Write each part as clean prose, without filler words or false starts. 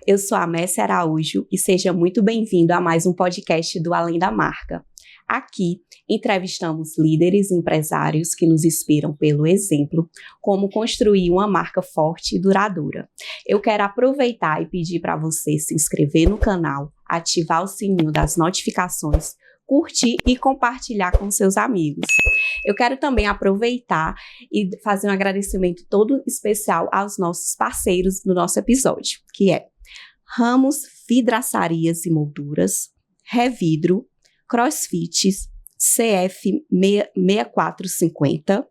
eu sou a Messi Araújo e seja muito bem-vindo a mais um podcast do Além da Marca. Aqui, entrevistamos líderes e empresários que nos inspiram pelo exemplo, como construir uma marca forte e duradoura. Eu quero aproveitar e pedir para você se inscrever no canal, ativar o sininho das notificações, curtir e compartilhar com seus amigos. Eu quero também aproveitar e fazer um agradecimento todo especial aos nossos parceiros do nosso episódio, que é Ramos Vidraçarias e Molduras, Revidro, CrossFit, CF6450,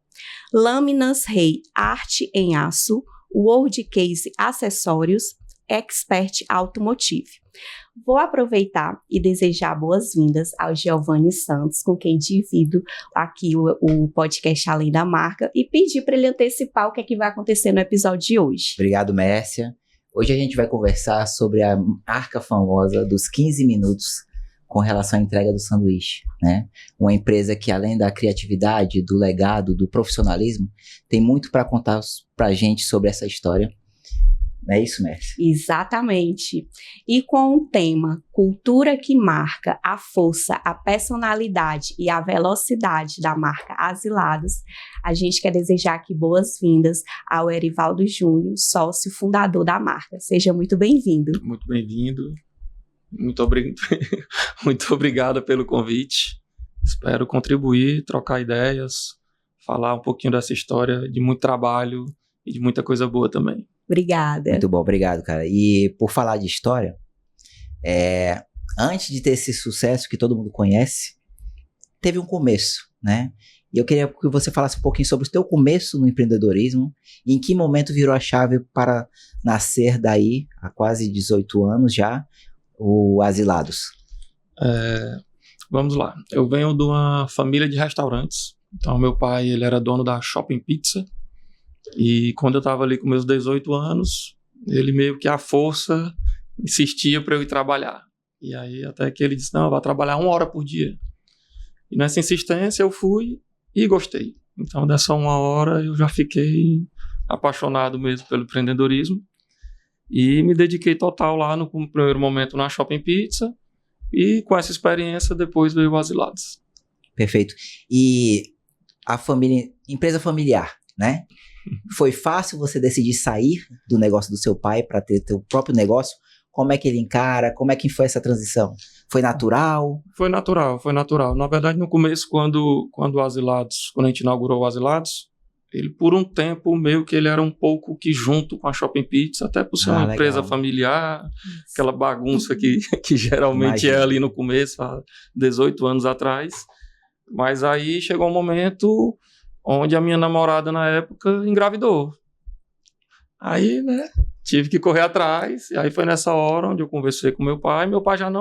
Lâminas Rei Arte em Aço, World Case Acessórios, Expert Automotive. Vou aproveitar e desejar boas-vindas ao Giovanni Santos, com quem divido aqui o podcast Além da Marca, e pedir para ele antecipar o que é que vai acontecer no episódio de hoje. Obrigado, Mércia. Hoje a gente vai conversar sobre a marca famosa dos 15 minutos com relação à entrega do sanduíche, né? Uma empresa que, além da criatividade, do legado, do profissionalismo, tem muito para contar para a gente sobre essa história. Não é isso, Mércia? Exatamente. E com o tema Cultura que marca a força, a personalidade e a velocidade da marca Asilados, a gente quer desejar aqui boas-vindas ao Erivaldo Júnior, sócio fundador da marca. Seja muito bem-vindo. Muito bem-vindo. Muito obrigado pelo convite. Espero contribuir, trocar ideias, falar um pouquinho dessa história de muito trabalho e de muita coisa boa também. Obrigada. Muito bom, obrigado, cara. E por falar de história, antes de ter esse sucesso que todo mundo conhece, teve um começo, né? E eu queria que você falasse um pouquinho sobre o teu começo no empreendedorismo, e em que momento virou a chave para nascer daí, há quase 18 anos já, o Asilados. Vamos lá. Eu venho de uma família de restaurantes. Então, meu pai, ele era dono da Shopping Pizza. E quando eu estava ali com meus 18 anos, ele meio que à força insistia para eu ir trabalhar. E aí até que ele disse, não, vai trabalhar 1 hora por dia. E nessa insistência eu fui e gostei. Então dessa 1 hora eu já fiquei apaixonado mesmo pelo empreendedorismo. E me dediquei total lá no primeiro momento na Shopping Pizza. E com essa experiência depois veio o Asilados. Perfeito. E a família, empresa familiar, né? Foi fácil você decidir sair do negócio do seu pai para ter teu próprio negócio? Como é que ele encara? Como é que foi essa transição? Foi natural? Foi natural. Na verdade, no começo, quando o Asilados, quando a gente inaugurou o Asilados, ele por um tempo meio que ele era um pouco que junto com a Shopping Pizza, até por ser uma empresa familiar, aquela bagunça que geralmente é ali no começo, há 18 anos atrás. Mas aí chegou um momento onde a minha namorada, na época, engravidou. Aí, né, tive que correr atrás, e aí foi nessa hora onde eu conversei com meu pai. Meu pai já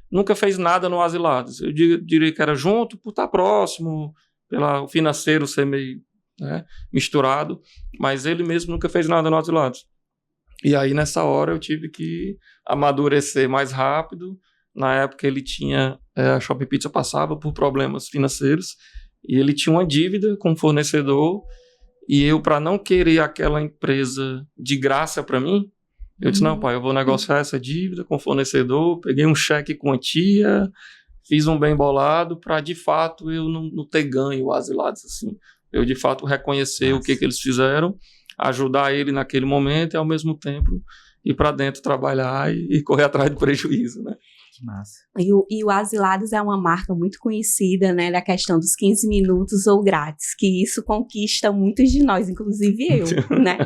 nunca fez nada no Asilados. Eu diria que era junto, por estar próximo, pelo financeiro ser meio, né, misturado, mas ele mesmo nunca fez nada no Asilados. E aí, nessa hora, eu tive que amadurecer mais rápido. Na época, ele tinha... a Shopping Pizza passava por problemas financeiros, e ele tinha uma dívida com o fornecedor, e eu, para não querer aquela empresa de graça para mim, eu disse, não, pai, eu vou negociar essa dívida com o fornecedor, peguei um cheque quantia, fiz um bem bolado para, de fato, eu não ter ganho o Asilados, assim. Eu, de fato, reconhecer o que eles fizeram, ajudar ele naquele momento e, ao mesmo tempo, ir para dentro trabalhar e correr atrás do prejuízo, né? Que massa. E o Asilados é uma marca muito conhecida, né, da questão dos 15 minutos ou grátis, que isso conquista muitos de nós, inclusive eu, né?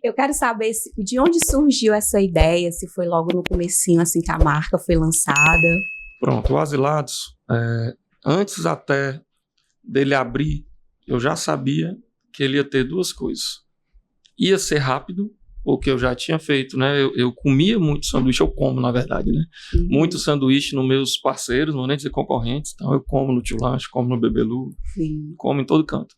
Eu quero saber de onde surgiu essa ideia, se foi logo no comecinho, assim, que a marca foi lançada. Pronto, o Asilados, antes até dele abrir, eu já sabia que ele ia ter 2 coisas. Ia ser rápido, porque eu já tinha feito, né? Eu comia muito sanduíche, eu como, na verdade, né? Muito sanduíche nos meus parceiros, não vou nem dizer concorrentes, então eu como no Tio Lanche, como no Bebelu, como em todo canto.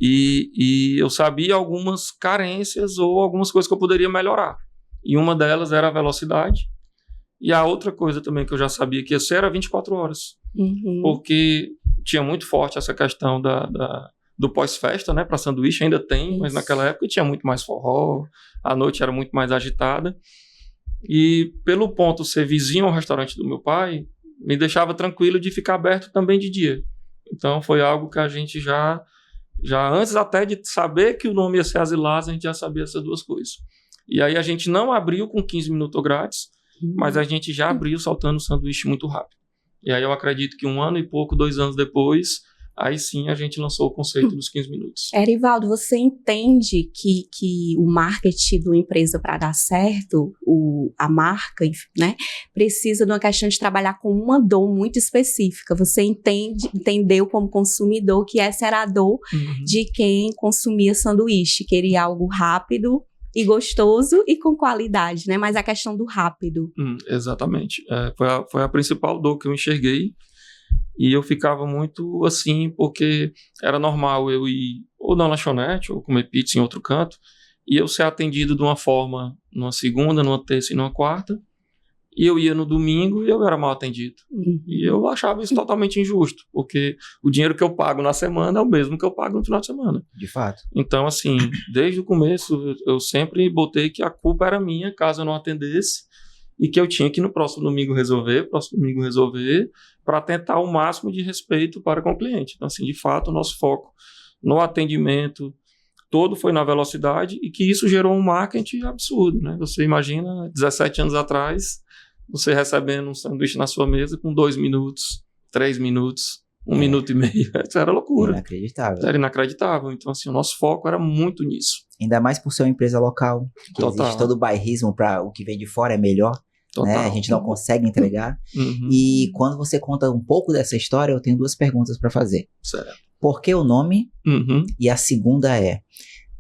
E eu sabia algumas carências ou algumas coisas que eu poderia melhorar. E uma delas era a velocidade. E a outra coisa também que eu já sabia que ia ser era 24 horas. Porque tinha muito forte essa questão do pós-festa, né, para sanduíche, ainda tem, mas naquela época tinha muito mais forró, a noite era muito mais agitada, E pelo ponto ser vizinho ao restaurante do meu pai, me deixava tranquilo de ficar aberto também de dia. Então foi algo que a gente já antes até de saber que o nome ia ser Asilados, a gente já sabia essas duas coisas. E aí a gente não abriu com 15 minutos grátis, mas a gente já abriu soltando o sanduíche muito rápido. E aí eu acredito que 1 ano e pouco, 2 anos depois, aí sim a gente lançou o conceito dos 15 minutos. Erivaldo, você entende que o marketing de uma empresa para dar certo, a marca, né, precisa de uma questão de trabalhar com uma dor muito específica. Você entendeu como consumidor que essa era a dor de quem consumia sanduíche, queria algo rápido e gostoso e com qualidade, né? Mas a questão do rápido. Exatamente. Foi a principal dor que eu enxerguei. E eu ficava muito assim, porque era normal eu ir ou na lanchonete ou comer pizza em outro canto e eu ser atendido de uma forma numa segunda, numa terça e numa quarta, e eu ia no domingo e eu era mal atendido. E eu achava isso totalmente injusto, porque o dinheiro que eu pago na semana é o mesmo que eu pago no final de semana. De fato. Então, assim, desde o começo eu sempre botei que a culpa era minha caso eu não atendesse, e que eu tinha que no próximo domingo resolver, para tentar o máximo de respeito para com o cliente. Então, assim, de fato, o nosso foco no atendimento todo foi na velocidade e que isso gerou um marketing absurdo, né? Você imagina, 17 anos atrás, você recebendo um sanduíche na sua mesa com 2 minutos, 3 minutos, 1 minuto e meio. Isso era loucura. Inacreditável. Era inacreditável. Então, assim, o nosso foco era muito nisso. Ainda mais por ser uma empresa local, que Total. existe todo o bairrismo para o que vem de fora é melhor. Né? A gente não consegue entregar. E quando você conta um pouco dessa história, eu tenho 2 perguntas para fazer. Certo. Por que o nome? E a segunda é,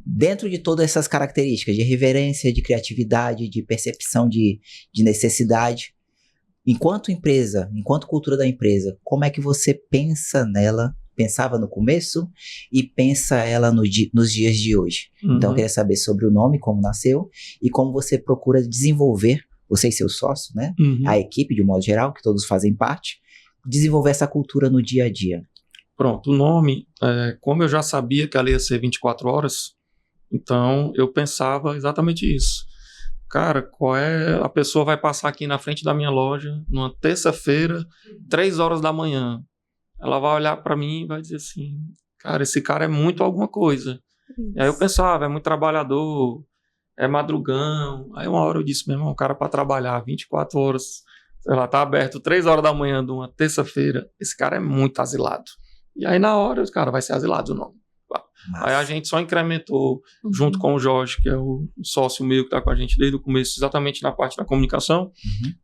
dentro de todas essas características de reverência, de criatividade, de percepção de necessidade, enquanto empresa, enquanto cultura da empresa, como é que você pensa nela, pensava no começo e pensa ela nos dias de hoje? Então eu queria saber sobre o nome, como nasceu e como você procura desenvolver, você e seu sócio, né? A equipe de um modo geral, que todos fazem parte, desenvolver essa cultura no dia a dia. Pronto, o nome, como eu já sabia que ela ia ser 24 horas, então eu pensava exatamente isso. Cara, a pessoa vai passar aqui na frente da minha loja numa terça-feira, 3 horas da manhã. Ela vai olhar para mim e vai dizer assim, cara, esse cara é muito alguma coisa. E aí eu pensava, é muito trabalhador, é madrugão. Aí uma hora eu disse, meu irmão, o cara para trabalhar 24 horas, sei lá, tá aberto 3 horas da manhã de uma terça-feira, esse cara é muito asilado. E aí na hora, cara, vai ser Asilados o nome. Nossa. Aí a gente só incrementou, junto com o Jorge, que é o sócio meu que tá com a gente desde o começo, exatamente na parte da comunicação,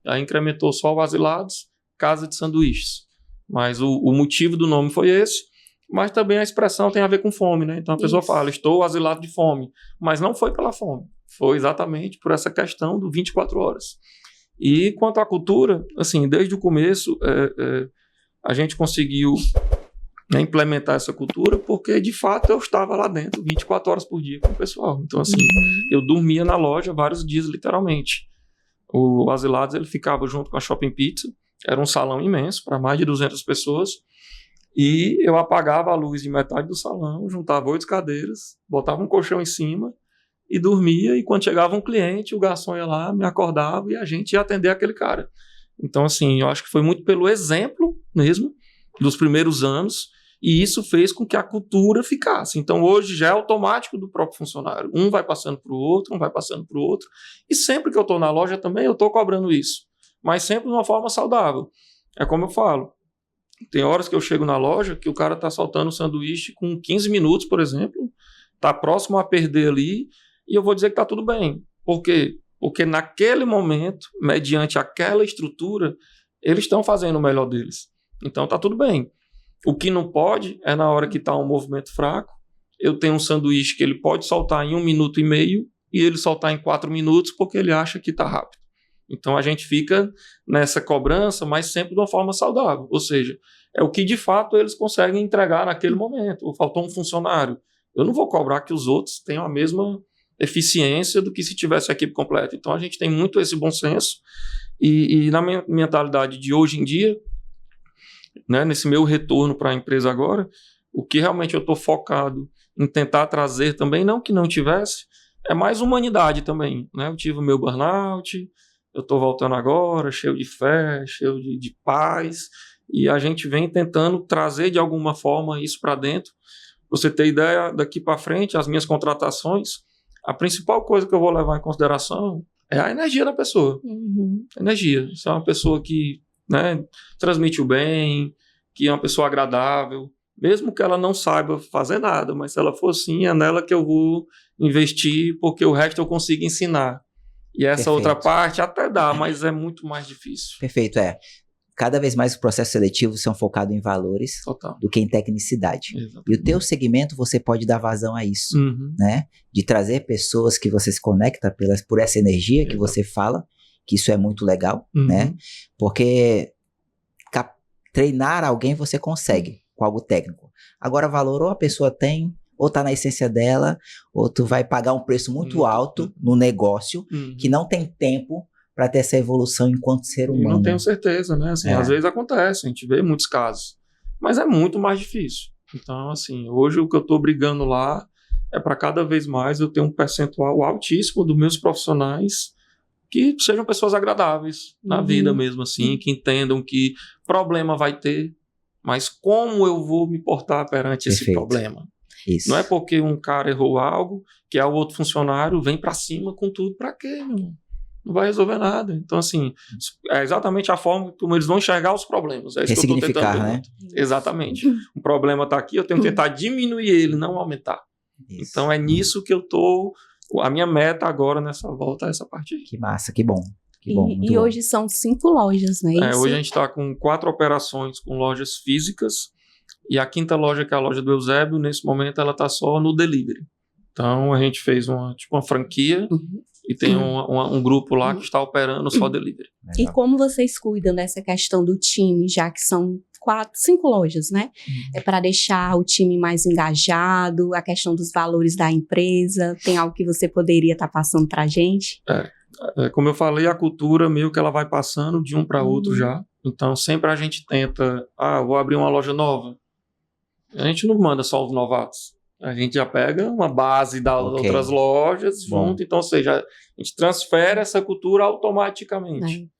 aí incrementou só o Asilados, Casa de Sanduíches. Mas o motivo do nome foi esse, mas também a expressão tem a ver com fome, né? Então a pessoa fala, estou asilado de fome, mas não foi pela fome, foi exatamente por essa questão do 24 horas. E quanto à cultura, assim, desde o começo, a gente conseguiu implementar essa cultura porque, de fato, eu estava lá dentro 24 horas por dia com o pessoal. Então, assim, eu dormia na loja vários dias, literalmente. O Asilados, ele ficava junto com a Shopping Pizza, era um salão imenso, para mais de 200 pessoas, e eu apagava a luz de metade do salão, juntava 8 cadeiras, botava um colchão em cima e dormia, e quando chegava um cliente, o garçom ia lá, me acordava e a gente ia atender aquele cara. Então, assim, eu acho que foi muito pelo exemplo mesmo, dos primeiros anos, e isso fez com que a cultura ficasse. Então, hoje já é automático do próprio funcionário. Um vai passando para o outro, e sempre que eu estou na loja também, eu estou cobrando isso. Mas sempre de uma forma saudável. É como eu falo, tem horas que eu chego na loja que o cara está soltando o sanduíche com 15 minutos, por exemplo, está próximo a perder ali, e eu vou dizer que está tudo bem. Por quê? Porque naquele momento, mediante aquela estrutura, eles estão fazendo o melhor deles. Então está tudo bem. O que não pode é na hora que está um movimento fraco, eu tenho um sanduíche que ele pode soltar em 1 minuto e meio e ele soltar em 4 minutos porque ele acha que está rápido. Então a gente fica nessa cobrança, mas sempre de uma forma saudável. Ou seja, é o que de fato eles conseguem entregar naquele momento. Ou faltou um funcionário. Eu não vou cobrar que os outros tenham a mesma eficiência do que se tivesse a equipe completa. Então a gente tem muito esse bom senso. E na minha mentalidade de hoje em dia, né, nesse meu retorno para a empresa agora, o que realmente eu estou focado em tentar trazer também, não que não tivesse, é mais humanidade também. Né? Eu tive o meu burnout, eu estou voltando agora, cheio de fé, cheio de paz, e a gente vem tentando trazer de alguma forma isso para dentro. Pra você ter ideia, daqui para frente, as minhas contratações, a principal coisa que eu vou levar em consideração é a energia da pessoa. Energia. Se é uma pessoa que, né, transmite o bem, que é uma pessoa agradável, mesmo que ela não saiba fazer nada, mas se ela for assim, é nela que eu vou investir, porque o resto eu consigo ensinar. E essa Perfeito. outra parte até dá, mas é muito mais difícil. Perfeito, Cada vez mais os processos seletivos são focados em valores do que em tecnicidade. Exatamente. E o teu segmento, você pode dar vazão a isso, né? De trazer pessoas que você se conecta por essa energia que você fala, que isso é muito legal, né? Porque treinar alguém você consegue com algo técnico. Agora, valor ou a pessoa tem, ou tá na essência dela, ou tu vai pagar um preço muito alto no negócio, que não tem tempo para ter essa evolução enquanto ser humano. E não tenho certeza, né? Assim, às vezes acontece, a gente vê muitos casos, mas é muito mais difícil. Então, assim, hoje o que eu estou brigando lá é para cada vez mais eu ter um percentual altíssimo dos meus profissionais que sejam pessoas agradáveis na vida mesmo, assim, que entendam que problema vai ter, mas como eu vou me portar perante esse problema? Isso. Não é porque um cara errou algo que o outro funcionário vem para cima com tudo, para quê, meu irmão? Não vai resolver nada. Então, assim, é exatamente a forma como eles vão enxergar os problemas. É isso que eu estou tentando. Né? Exatamente. O problema está aqui, eu tenho que tentar diminuir ele, não aumentar. Isso. Então, é nisso que eu estou... A minha meta agora nessa volta é essa parte aí. Que massa, que bom. Que bom, e bom. hoje são 5 lojas, não é isso? Hoje a gente está com 4 operações com lojas físicas, e a 5ª loja, que é a loja do Eusébio, nesse momento ela está só no delivery. Então a gente fez uma franquia e tem um grupo lá que está operando só delivery. E como vocês cuidam dessa questão do time, já que são 5 lojas, né? É para deixar o time mais engajado, a questão dos valores da empresa, tem algo que você poderia estar passando para a gente? Como eu falei, a cultura meio que ela vai passando de um para outro já. Então sempre a gente tenta, vou abrir uma loja nova. A gente não manda só os novatos. A gente já pega uma base das outras lojas junto. Então, ou seja, a gente transfere essa cultura automaticamente.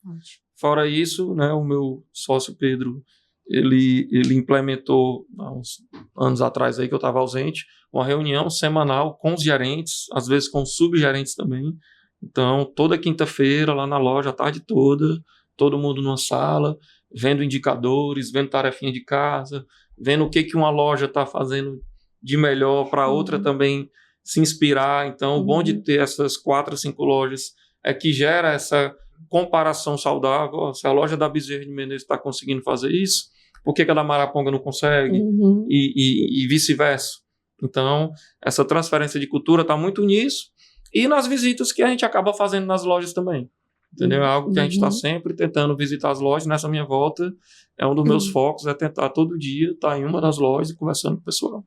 Fora isso, né, o meu sócio Pedro, ele implementou, há uns anos atrás aí que eu estava ausente, uma reunião semanal com os gerentes, às vezes com os subgerentes também. Então, toda quinta-feira, lá na loja, a tarde toda, todo mundo numa sala, vendo indicadores, vendo tarefinha de casa, vendo o que uma loja está fazendo de melhor para outra também se inspirar. Então, o bom de ter essas 4 ou 5 lojas é que gera essa comparação saudável. Se a loja da Bezerra de Menezes está conseguindo fazer isso, por que a da Maraponga não consegue? E vice-versa. Então, essa transferência de cultura está muito nisso. E nas visitas que a gente acaba fazendo nas lojas também. Entendeu? É algo que a gente está sempre tentando visitar as lojas. Nessa minha volta, é um dos meus focos, é tentar todo dia estar em uma das lojas e conversando com o pessoal.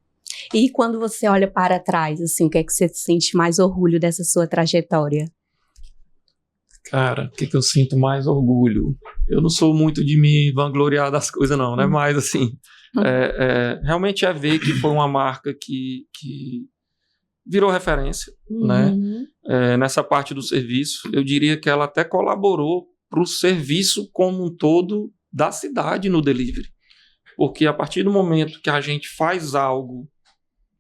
E quando você olha para trás, assim, o que é que você sente mais orgulho dessa sua trajetória? Cara, o que eu sinto mais orgulho? Eu não sou muito de me vangloriar das coisas, não, né? Mas, assim, realmente é ver que foi uma marca que virou referência, né? Nessa parte do serviço. Eu diria que ela até colaborou para o serviço como um todo da cidade no delivery. Porque a partir do momento que a gente faz algo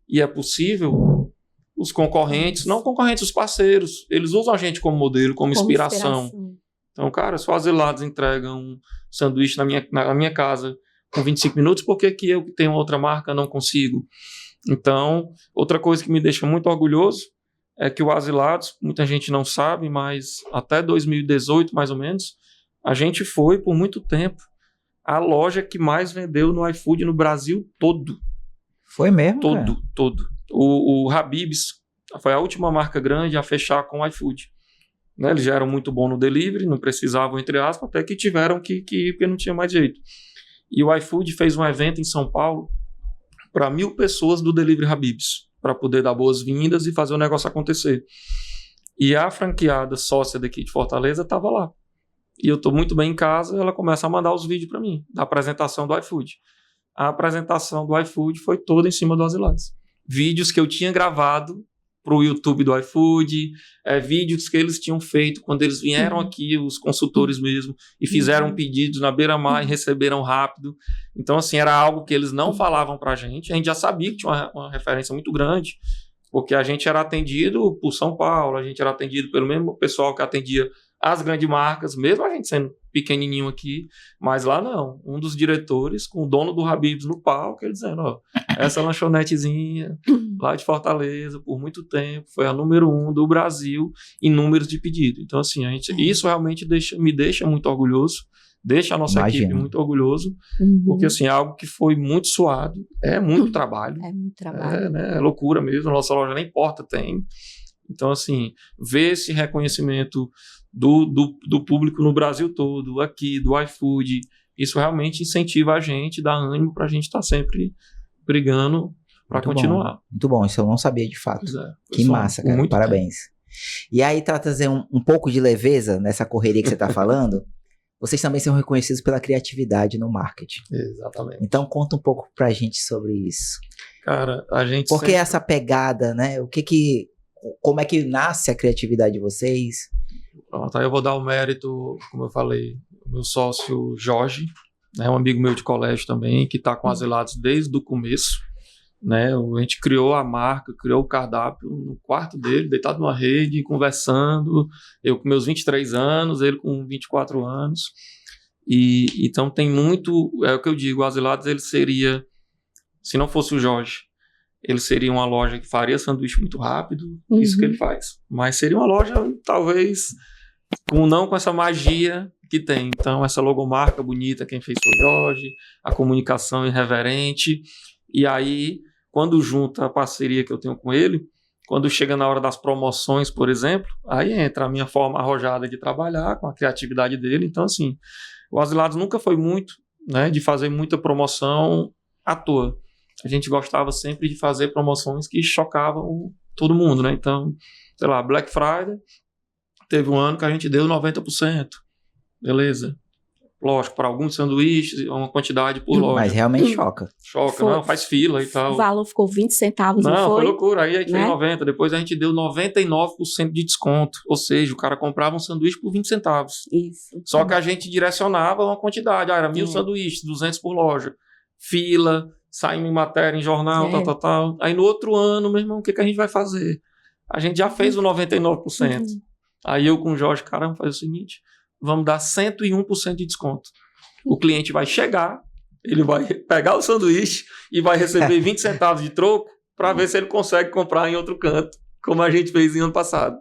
e é possível, os concorrentes, não concorrentes, os parceiros, eles usam a gente como modelo, como inspiração. Então, cara, se os Asilados entregam um sanduíche na minha casa com 25 minutos, por que eu que tenho outra marca não consigo? Então, outra coisa que me deixa muito orgulhoso é que o Asilados, muita gente não sabe, mas até 2018, mais ou menos, a gente foi, por muito tempo, a loja que mais vendeu no iFood no Brasil todo. Foi mesmo? Todo. O Habib's foi a última marca grande a fechar com o iFood. Né? Eles já eram muito bons no delivery, não precisavam, entre aspas, até que tiveram que ir, porque não tinha mais jeito. E o iFood fez um evento em São Paulo para 1.000 pessoas do Delivery Habib's, para poder dar boas-vindas e fazer o negócio acontecer. E a franqueada sócia daqui de Fortaleza estava lá. E eu estou muito bem em casa, ela começa a mandar os vídeos para mim, da apresentação do iFood. A apresentação do iFood foi toda em cima do Asilados. Vídeos que eu tinha gravado pro YouTube do iFood, vídeos que eles tinham feito quando eles vieram aqui, os consultores mesmo, e fizeram pedidos na beira-mar e receberam rápido. Então, assim, era algo que eles não falavam pra gente. A gente já sabia que tinha uma referência muito grande, porque a gente era atendido por São Paulo, a gente era atendido pelo mesmo pessoal que atendia as grandes marcas, mesmo a gente sendo pequenininho aqui, mas lá não. Um dos diretores, com o dono do Habib's no palco, ele dizendo, ó, essa lanchonetezinha lá de Fortaleza, por muito tempo, foi a número 1 do Brasil em números de pedido. Então, assim, isso realmente me deixa muito orgulhoso, deixa a nossa equipe muito orgulhoso, porque, assim, é algo que foi muito suado, é muito trabalho. É muito trabalho. É loucura mesmo, a nossa loja nem porta tem. Então, assim, ver esse reconhecimento do público no Brasil todo, aqui, do iFood, isso realmente incentiva a gente, dá ânimo para a gente estar sempre brigando para continuar. Muito bom, isso eu não sabia de fato. Que massa, cara, parabéns. E aí, para trazer um pouco de leveza nessa correria que você está falando, vocês também são reconhecidos pela criatividade no marketing. Exatamente. Então, conta um pouco pra gente sobre isso. Cara, a gente Por que essa pegada, né? Como é que nasce a criatividade de vocês? Pronto, aí eu vou dar o mérito, como eu falei, o meu sócio Jorge, né, um amigo meu de colégio também, que está com a Azilados desde o começo, né, a gente criou a marca, criou o cardápio no quarto dele, deitado numa rede, conversando, eu com meus 23 anos, ele com 24 anos, e então tem muito, é o que eu digo, o Azilados ele seria, se não fosse o Jorge, ele seria uma loja que faria sanduíche muito rápido, isso que ele faz. Mas seria uma loja, talvez, não com essa magia que tem. Então, essa logomarca bonita, quem fez foi o Jorge, a comunicação irreverente. E aí, quando junta a parceria que eu tenho com ele, quando chega na hora das promoções, por exemplo, aí entra a minha forma arrojada de trabalhar, com a criatividade dele. Então, assim, o Azilados nunca foi muito, né, de fazer muita promoção à toa. A gente gostava sempre de fazer promoções que chocavam todo mundo, né? Então, sei lá, Black Friday, teve um ano que a gente deu 90%. Beleza. Lógico, para alguns sanduíches, uma quantidade por loja. Mas realmente choca. Choca, não, faz fila e tal. O valor ficou 20 centavos, não foi? Foi loucura. Aí a gente fez 90%. Depois a gente deu 99% de desconto. Ou seja, o cara comprava um sanduíche por 20 centavos. Isso. Só que a gente direcionava uma quantidade. Era 1.000 sanduíches, 200 por loja. Fila, saindo em matéria, em jornal, tal. Aí no outro ano, meu irmão, o que a gente vai fazer? A gente já fez o 99%. Aí eu com o Jorge, caramba, faz o seguinte, vamos dar 101% de desconto. O cliente vai chegar, ele vai pegar o sanduíche e vai receber 20 centavos de troco para ver se ele consegue comprar em outro canto, como a gente fez em ano passado.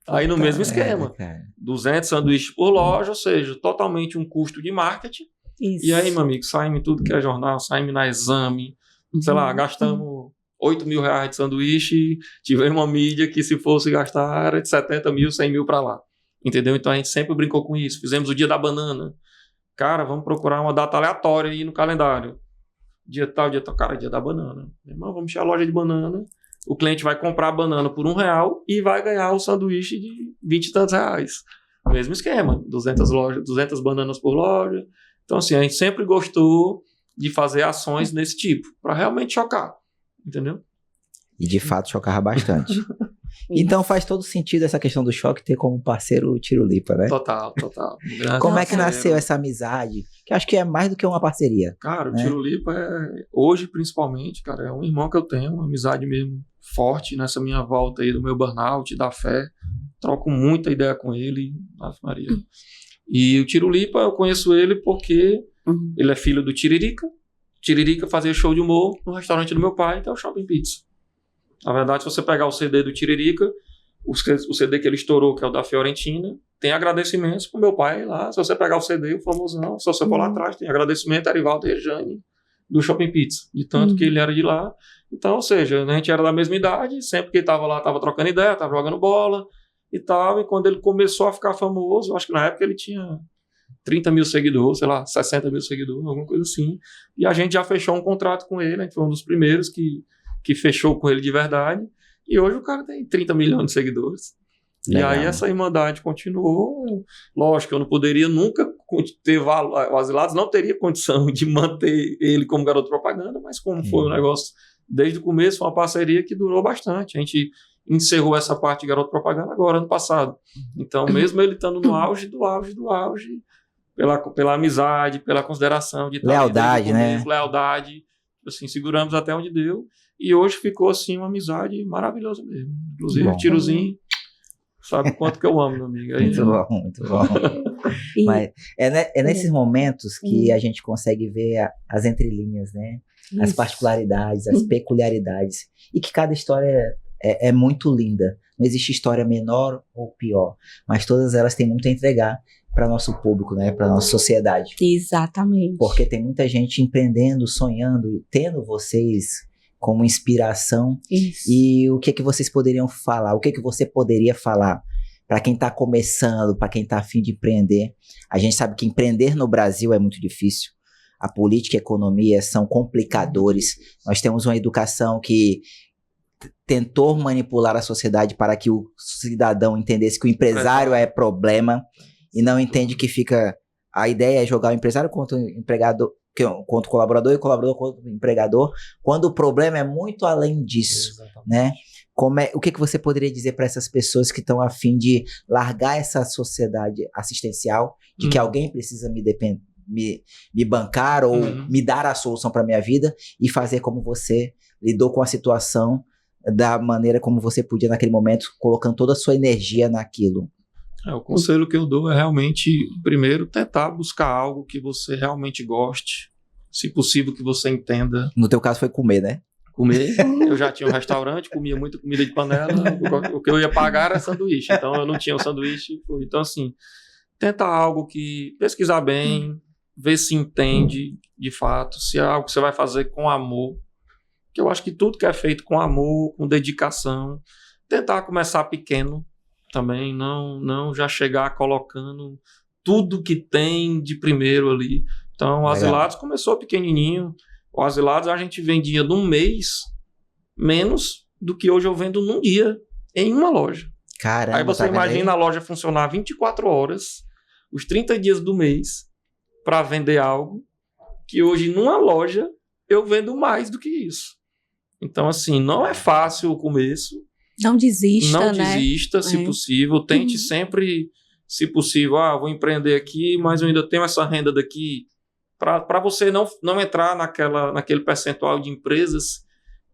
Aí no mesmo esquema, 200 sanduíches por loja, ou seja, totalmente um custo de marketing. Isso. E aí, meu amigo, saímos em tudo que é jornal, saímos na Exame, sei lá, gastamos 8 mil reais de sanduíche, tivemos uma mídia que se fosse gastar era de 70 mil, 100 mil para lá. Entendeu? Então a gente sempre brincou com isso. Fizemos o dia da banana. Cara, vamos procurar uma data aleatória aí no calendário. Dia tal, cara, dia da banana. Meu irmão, vamos encher a loja de banana. O cliente vai comprar a banana por R$1 e vai ganhar o sanduíche de 20 e tantos reais. Mesmo esquema, 200 bananas por loja. Então, assim, a gente sempre gostou de fazer ações desse tipo, para realmente chocar, entendeu? E de fato chocava bastante. Então faz todo sentido essa questão do choque ter como parceiro o Tirulipa, né? Total. Como é que nasceu essa amizade? Que acho que é mais do que uma parceria. Cara, né? O Tirulipa hoje principalmente, cara, é um irmão que eu tenho, uma amizade mesmo forte nessa minha volta aí do meu burnout, da fé. Troco muita ideia com ele, Ave Maria. E o Tirulipa, eu conheço ele porque ele é filho do Tiririca. Tiririca fazia show de humor no restaurante do meu pai, que é o Shopping Pizza. Na verdade, se você pegar o CD do Tiririca, o CD que ele estourou, que é o da Fiorentina, tem agradecimentos pro meu pai lá. Se você pegar o CD, o famosão, se você for lá atrás, tem agradecimento a Arivaldo Rejane, do Shopping Pizza, de tanto que ele era de lá. Então, ou seja, a gente era da mesma idade, sempre que ele tava lá, tava trocando ideia, tava jogando bola e tal. E quando ele começou a ficar famoso, acho que na época ele tinha 30 mil seguidores, sei lá, 60 mil seguidores, alguma coisa assim. E a gente já fechou um contrato com ele, a gente foi um dos primeiros que fechou com ele de verdade. E hoje o cara tem 30 milhões de seguidores. Legal. E aí essa irmandade continuou. Lógico, eu não poderia nunca ter valor. O Azilados não teria condição de manter ele como garoto propaganda, mas como foi um negócio desde o começo, foi uma parceria que durou bastante. A gente encerrou essa parte de garoto propaganda agora, ano passado. Então, mesmo ele estando no auge do auge, pela amizade, pela consideração de lealdade, né? Lealdade, assim, seguramos até onde deu. E hoje ficou, assim, uma amizade maravilhosa mesmo. Inclusive, o Tirozinho sabe o quanto que eu amo, meu amigo. Aí, muito bom. Mas é nesses momentos que a gente consegue ver as entrelinhas, né? As particularidades, as peculiaridades. E que cada história é muito linda. Não existe história menor ou pior, mas todas elas têm muito a entregar para nosso público, né? Para nossa sociedade. Exatamente. Porque tem muita gente empreendendo, sonhando, tendo vocês como inspiração. Isso. E o que vocês poderiam falar? O que você poderia falar para quem está começando, para quem está a fim de empreender? A gente sabe que empreender no Brasil é muito difícil. A política e a economia são complicadores. Nós temos uma educação que tentou manipular a sociedade para que o cidadão entendesse que o empresário é problema e não entende que a ideia é jogar o empresário contra o empregador, contra o colaborador e o colaborador contra o empregador, quando o problema é muito além disso, né? O que você poderia dizer para essas pessoas que estão a fim de largar essa sociedade assistencial, de que alguém precisa me bancar ou me dar a solução para minha vida, e fazer como você lidou com a situação da maneira como você podia naquele momento, colocando toda a sua energia naquilo? O conselho que eu dou é realmente, primeiro, tentar buscar algo que você realmente goste, se possível que você entenda. No teu caso foi comer, né? Comer. Eu já tinha um restaurante, comia muita comida de panela, o que eu ia pagar era sanduíche, então eu não tinha um sanduíche. Então, assim, tentar algo que pesquisar bem, ver se entende de fato, se é algo que você vai fazer com amor, que eu acho que tudo que é feito com amor, com dedicação, tentar começar pequeno também, não já chegar colocando tudo que tem de primeiro ali. Então, o Asilados começou pequenininho. O Asilados a gente vendia num mês menos do que hoje eu vendo num dia em uma loja. Caramba, aí você imagina a loja funcionar 24 horas, os 30 dias do mês, para vender algo que hoje numa loja eu vendo mais do que isso. Então, assim, não é fácil o começo. Não desista, Não desista, se possível. Tente sempre, se possível, vou empreender aqui, mas eu ainda tenho essa renda daqui. Para você não entrar naquele percentual de empresas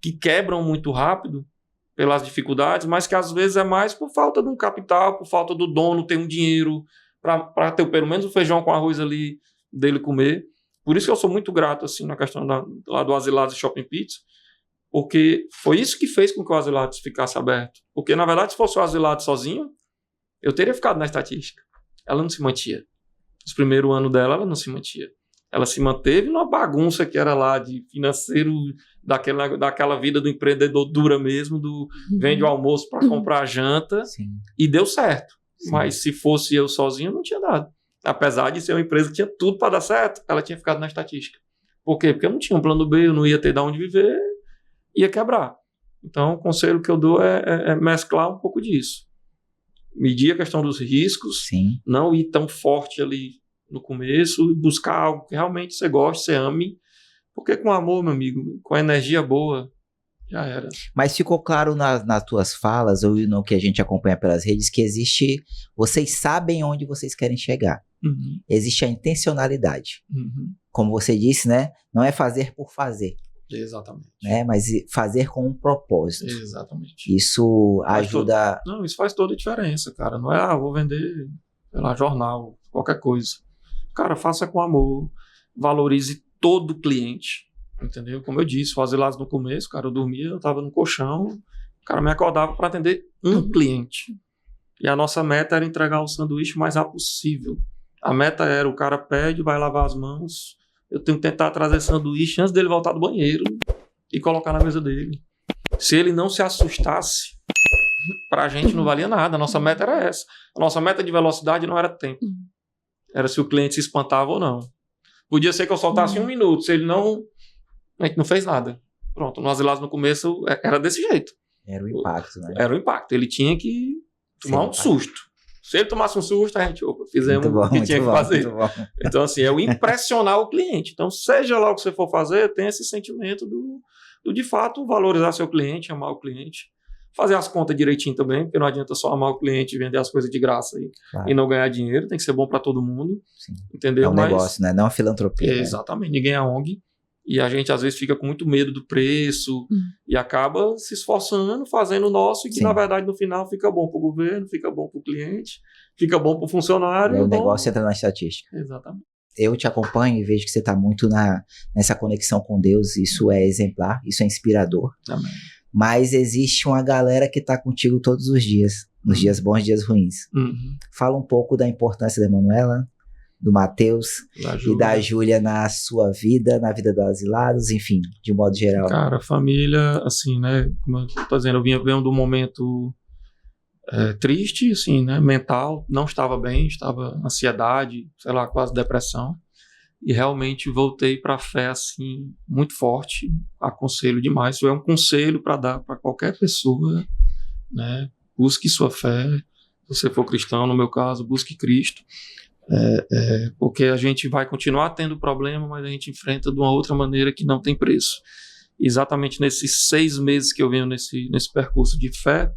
que quebram muito rápido pelas dificuldades, mas que às vezes é mais por falta de um capital, por falta do dono ter um dinheiro para ter pelo menos o feijão com arroz ali dele comer. Por isso que eu sou muito grato assim, na questão lá do Asilados e Shopping Pizza, porque foi isso que fez com que o Asilados ficasse aberto. Porque, na verdade, se fosse o Asilados sozinho, eu teria ficado na estatística. Ela não se mantia. Nos primeiros anos dela, ela não se mantia. Ela se manteve numa bagunça que era lá de financeiro, daquela vida do empreendedor dura mesmo, do vende o almoço para comprar a janta. Sim. E deu certo. Sim. Mas se fosse eu sozinho, não tinha dado. Apesar de ser uma empresa que tinha tudo para dar certo, ela tinha ficado na estatística. Por quê? Porque eu não tinha um plano B, eu não ia ter de onde viver, ia quebrar. Então, o conselho que eu dou é mesclar um pouco disso. Medir a questão dos riscos, Sim. Não ir tão forte ali no começo, buscar algo que realmente você goste, você ame, porque com amor, meu amigo, com energia boa, já era. Mas ficou claro nas tuas falas, ou no que a gente acompanha pelas redes, que vocês sabem onde vocês querem chegar. Existe a intencionalidade. Como você disse, né? Não é fazer por fazer. Exatamente. Né? Mas fazer com um propósito. Exatamente. Isso ajuda... Não, isso faz toda a diferença, cara. Não é, vou vender, sei lá, jornal, qualquer coisa. Cara, faça com amor, valorize todo cliente, entendeu? Como eu disse, o Asilados no começo, cara, eu dormia, eu tava no colchão, o cara me acordava para atender um cliente. E a nossa meta era entregar o sanduíche o mais rápido possível. A meta era, o cara pede, vai lavar as mãos, eu tenho que tentar trazer sanduíche antes dele voltar do banheiro e colocar na mesa dele. Se ele não se assustasse, pra gente não valia nada. A nossa meta era essa. A nossa meta de velocidade não era tempo. Era se o cliente se espantava ou não. Podia ser que eu soltasse 1 minuto. Se ele não... A gente não fez nada. Pronto, no Asilados no começo era desse jeito. Era o impacto, né? Era o impacto. Ele tinha que tomar um susto. Se ele tomasse um susto, a gente fizemos o que tinha que fazer. Então, assim, é o impressionar o cliente. Então, seja lá o que você for fazer, tem esse sentimento do de fato, valorizar seu cliente, amar o cliente. fazer as contas direitinho também, porque não adianta só amar o cliente e vender as coisas de graça e não ganhar dinheiro, tem que ser bom para todo mundo. Sim. Entendeu? É um negócio, né? Não uma filantropia. Exatamente, ninguém é ONG. E a gente, às vezes, fica com muito medo do preço e acaba se esforçando, fazendo o nosso, e que, na verdade, no final, fica bom para o governo, fica bom para o cliente, fica bom para o funcionário. O negócio entra na estatística. Exatamente. Eu te acompanho e vejo que você está muito nessa conexão com Deus. Isso é exemplar, isso é inspirador. Amém. Mas existe uma galera que está contigo todos os dias, nos dias bons e dias ruins. Fala um pouco da importância da Emanuela, do Matheus e da Júlia na sua vida, na vida dos asilados, enfim, de um modo geral. Cara, família, assim, né, como eu tô dizendo, eu venho de um momento triste, assim, né, mental, não estava bem, estava ansiedade, sei lá, quase depressão, e realmente voltei para a fé, assim, muito forte, aconselho demais, isso é um conselho para dar para qualquer pessoa, né, busque sua fé, se você for cristão, no meu caso, busque Cristo, porque a gente vai continuar tendo problema, mas a gente enfrenta de uma outra maneira que não tem preço. Exatamente nesses 6 meses que eu venho nesse percurso de fé,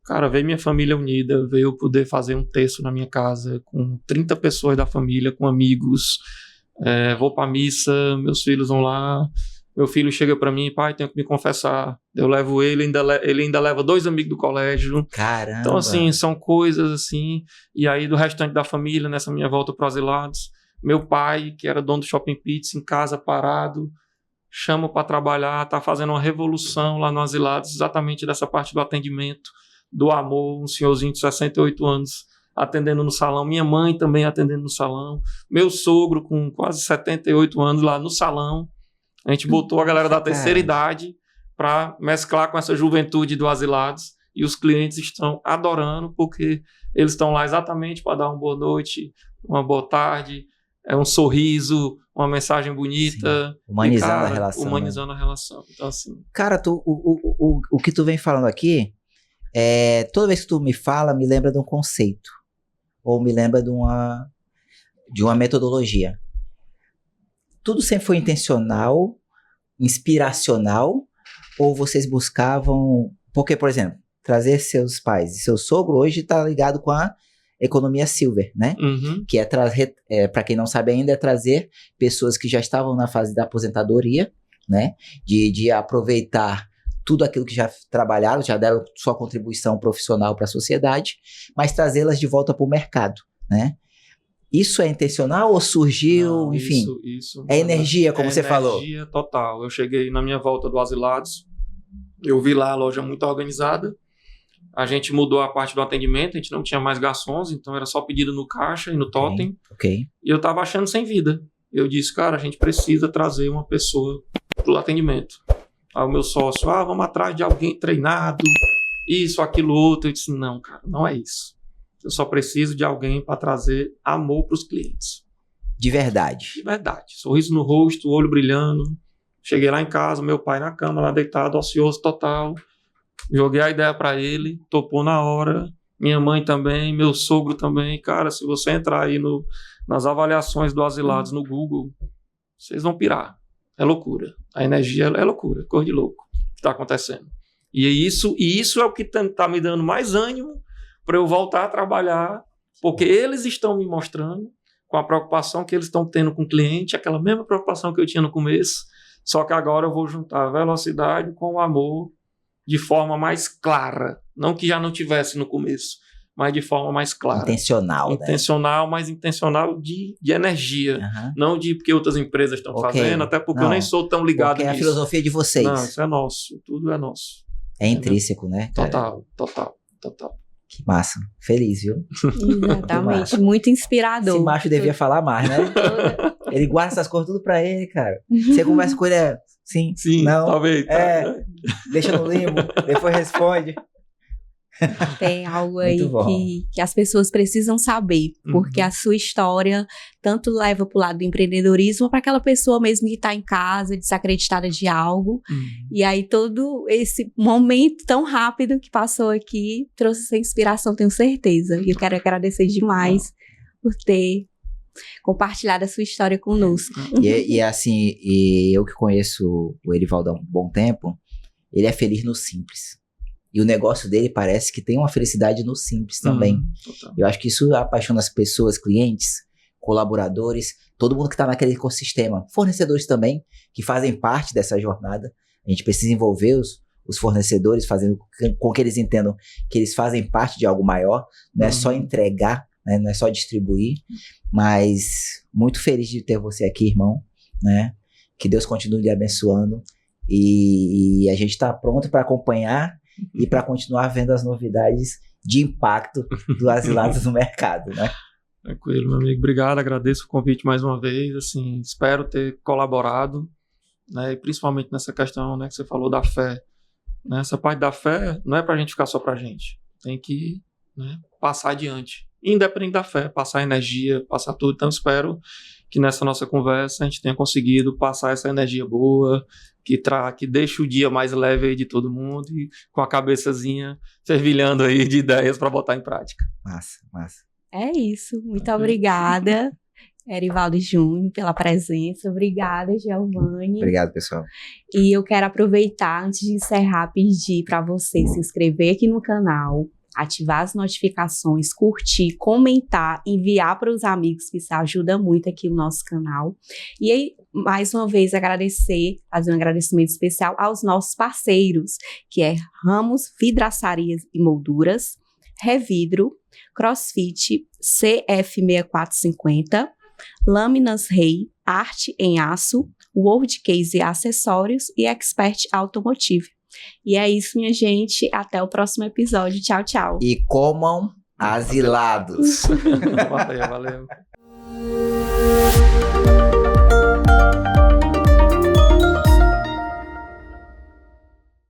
cara, veio minha família unida, veio eu poder fazer um terço na minha casa, com 30 pessoas da família, com amigos, vou pra missa, meus filhos vão lá, meu filho chega pra mim, pai, tenho que me confessar, eu levo ele ainda leva 2 amigos do colégio. Caramba! Então, assim, são coisas assim, e aí do restante da família, nessa minha volta para os asilados, meu pai, que era dono do Shopping Pizza, em casa, parado, chama para trabalhar, tá fazendo uma revolução lá no asilados, exatamente dessa parte do atendimento, do amor, um senhorzinho de 68 anos, atendendo no salão, minha mãe também atendendo no salão, meu sogro com quase 78 anos lá no salão. A gente botou a galera da terceira idade para mesclar com essa juventude do asilados, e os clientes estão adorando, porque eles estão lá exatamente para dar uma boa noite, uma boa tarde, um sorriso, uma mensagem bonita. Sim. Humanizando a relação. Humanizando a relação. Então, assim... Cara, o que tu vem falando aqui, toda vez que tu me fala, me lembra de um conceito, ou me lembra de uma metodologia. Tudo sempre foi intencional, inspiracional, ou vocês buscavam... Porque, por exemplo, trazer seus pais e seu sogro hoje está ligado com a economia silver, né? Que para quem não sabe ainda, é trazer pessoas que já estavam na fase da aposentadoria, né? De aproveitar tudo aquilo que já trabalharam, já deram sua contribuição profissional para a sociedade, mas trazê-las de volta para o mercado, né? Isso é intencional ou surgiu, não, enfim? Isso é energia, como você falou. Energia total. Eu cheguei na minha volta do Asilados, eu vi lá a loja muito organizada, a gente mudou a parte do atendimento, a gente não tinha mais garçons, então era só pedido no caixa e no totem, e eu tava achando sem vida. Eu disse, cara, a gente precisa trazer uma pessoa pro atendimento. Aí o meu sócio, vamos atrás de alguém treinado, isso, aquilo, outro. Eu disse, não, cara, não é isso. Eu só preciso de alguém para trazer amor para os clientes. De verdade. De verdade. Sorriso no rosto, olho brilhando. Cheguei lá em casa, meu pai na cama, lá deitado, ocioso total. Joguei a ideia para ele, topou na hora. Minha mãe também, meu sogro também. Cara, se você entrar aí nas avaliações do Asilados no Google, vocês vão pirar. É loucura. A energia é loucura, cor de louco que está acontecendo. E isso é o que tá me dando mais ânimo para eu voltar a trabalhar, porque eles estão me mostrando com a preocupação que eles estão tendo com o cliente, aquela mesma preocupação que eu tinha no começo, só que agora eu vou juntar a velocidade com o amor de forma mais clara, não que já não tivesse no começo, mas de forma mais clara. Intencional, né? Mas intencional de energia, não de porque outras empresas estão fazendo, até porque eu nem sou tão ligado nisso. Porque é a filosofia de vocês. Não, isso é nosso, tudo é nosso. É intrínseco, né, cara? Total. Que massa. Feliz, viu? Exatamente. Muito inspirador. Esse macho devia falar mais, né? Ele guarda essas coisas tudo pra ele, cara. Você conversa com ele, sim, não. Talvez. Deixa no limbo, depois responde. Tem algo aí que as pessoas precisam saber, porque a sua história tanto leva para o lado do empreendedorismo, para aquela pessoa mesmo que está em casa, desacreditada de algo, e aí todo esse momento tão rápido que passou aqui trouxe essa inspiração, tenho certeza, e eu quero agradecer demais por ter compartilhado a sua história conosco. E assim, eu que conheço o Erivaldo há um bom tempo, ele é feliz no simples. E o negócio dele parece que tem uma felicidade no simples também. Eu acho que isso apaixona as pessoas, clientes, colaboradores, todo mundo que está naquele ecossistema. Fornecedores também, que fazem parte dessa jornada. A gente precisa envolver os fornecedores, fazendo com que eles entendam que eles fazem parte de algo maior. Não é só entregar, né? Não é só distribuir. Mas muito feliz de ter você aqui, irmão, né? Que Deus continue lhe abençoando. E a gente está pronto para acompanhar e para continuar vendo as novidades de impacto do Asilados no mercado, né? Tranquilo, meu amigo. Obrigado, agradeço o convite mais uma vez. Assim, espero ter colaborado, né? E principalmente nessa questão, né, que você falou da fé. Né? Essa parte da fé não é para a gente ficar só para a gente. Tem que, né, passar adiante. Independente da fé, passar energia, passar tudo. Então, espero que nessa nossa conversa a gente tenha conseguido passar essa energia boa, que deixe o dia mais leve aí de todo mundo e com a cabeçazinha fervilhando aí de ideias para botar em prática. Massa. É isso. Muito obrigada, Erivaldo Júnior, pela presença. Obrigada, Giovanni. Obrigado, pessoal. E eu quero aproveitar, antes de encerrar, pedir para você se inscrever aqui no canal, ativar as notificações, curtir, comentar, enviar para os amigos, que isso ajuda muito aqui no nosso canal. E aí, mais uma vez, fazer um agradecimento especial aos nossos parceiros, que é Ramos Vidraçarias e Molduras, Revidro, CrossFit, CF6450, Lâminas Rei, Arte em Aço, World Case Acessórios e Expert Automotive. E é isso, minha gente. Até o próximo episódio. Tchau, tchau. E comam asilados. Valeu.